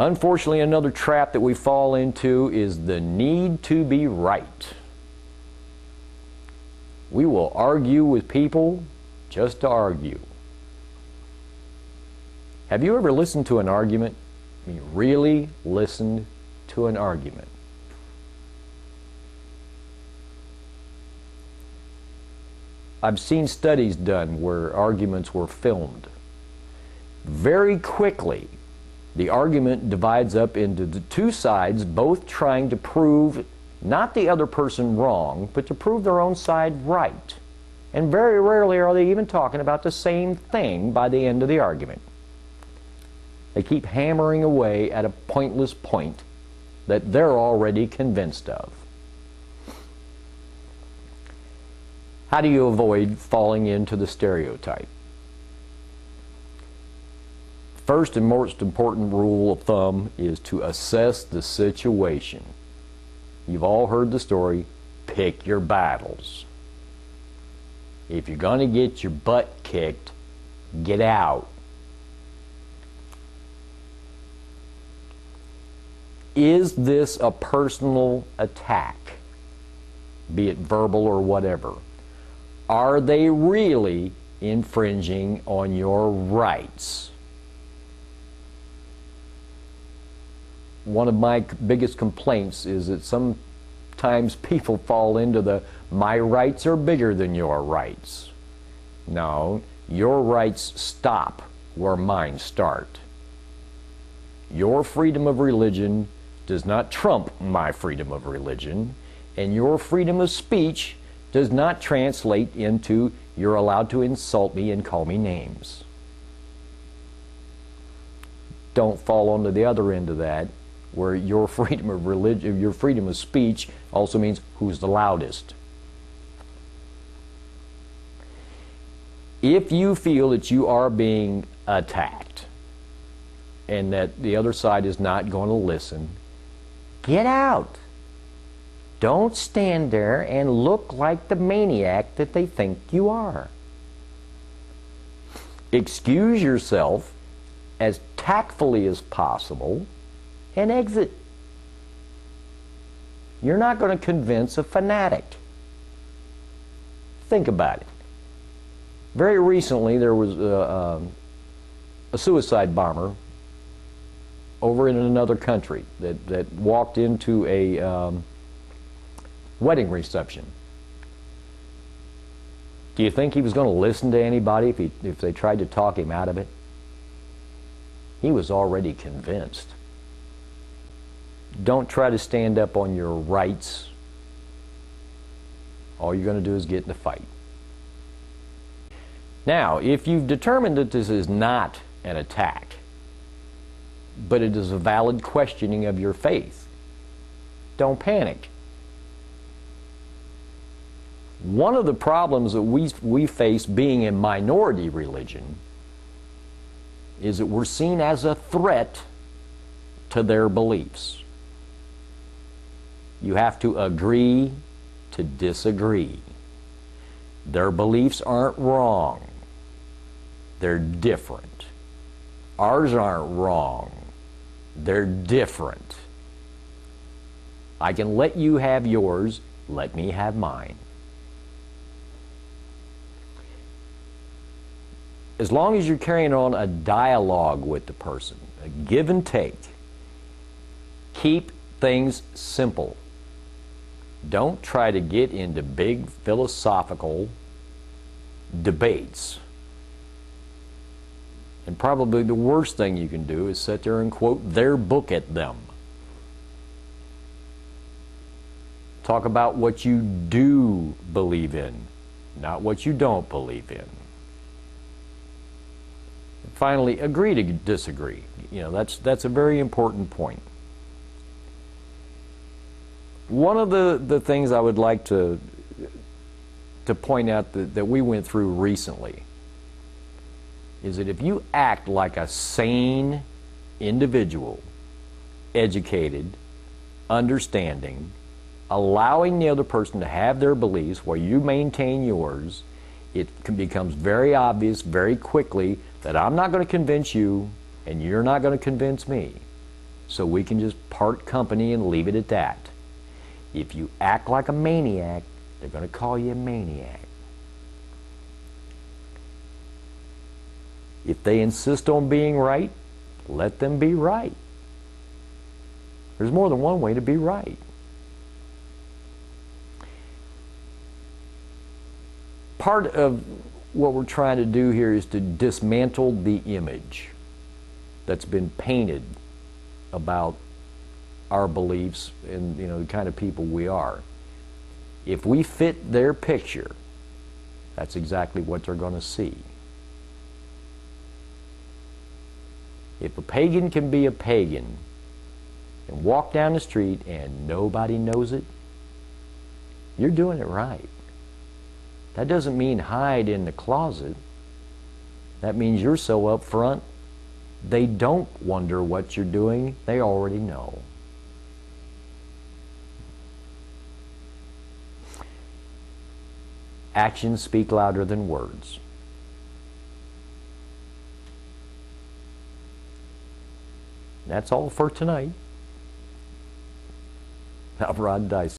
Unfortunately, another trap that we fall into is the need to be right. We will argue with people just to argue. Have you ever listened to an argument? I mean, really listened to an argument? I've seen studies done where arguments were filmed. Very quickly, the argument divides up into the two sides, both trying to prove not the other person wrong, but to prove their own side right. And very rarely are they even talking about the same thing by the end of the argument. They keep hammering away at a pointless point that they're already convinced of. How do you avoid falling into the stereotype? First and most important rule of thumb is to assess the situation. You've all heard the story, pick your battles. If you're going to get your butt kicked, get out. Is this a personal attack? Be it verbal or whatever. Are they really infringing on your rights? One of my biggest complaints is that sometimes people fall into the "my rights are bigger than your rights." No, your rights stop where mine start. Your freedom of religion does not trump my freedom of religion, and your freedom of speech does not translate into "you're allowed to insult me and call me names." Don't fall onto the other end of that, where your freedom of religion, your freedom of speech also means who's the loudest. If you feel that you are being attacked and that the other side is not going to listen, get out. Don't stand there and look like the maniac that they think you are. Excuse yourself as tactfully as possible and exit. You're not going to convince a fanatic. Think about it. Very recently there was a suicide bomber over in another country that walked into a wedding reception. Do you think he was going to listen to anybody if they tried to talk him out of it? He was already convinced. Don't try to stand up on your rights. All you're going to do is get in a fight. Now, if you've determined that this is not an attack, but it is a valid questioning of your faith, don't panic. One of the problems that we face being a minority religion is that we're seen as a threat to their beliefs. You have to agree to disagree. Their beliefs aren't wrong. They're different. Ours aren't wrong. They're different. I can let you have yours, let me have mine. As long as you're carrying on a dialogue with the person, a give and take, keep things simple. Don't try to get into big philosophical debates. And probably the worst thing you can do is sit there and quote their book at them. Talk about what you do believe in, not what you don't believe in. Finally, agree to disagree. You know, that's a very important point. One of the things I would like to point out that we went through recently is that if you act like a sane individual, educated, understanding, allowing the other person to have their beliefs while you maintain yours, it becomes very obvious very quickly that I'm not going to convince you and you're not going to convince me. so we can just part company and leave it at that. If you act like a maniac, they're going to call you a maniac. If they insist on being right, let them be right. There's more than one way to be right. Part of what we're trying to do here is to dismantle the image that's been painted about our beliefs and the kind of people we are. If we fit their picture, that's exactly what they're going to see. If a pagan can be a pagan and walk down the street and nobody knows it, you're doing it right. That doesn't mean hide in the closet. That means you're so up front, they don't wonder what you're doing. They already know. Actions speak louder than words. That's all for tonight. I'm Rodney Dysinger.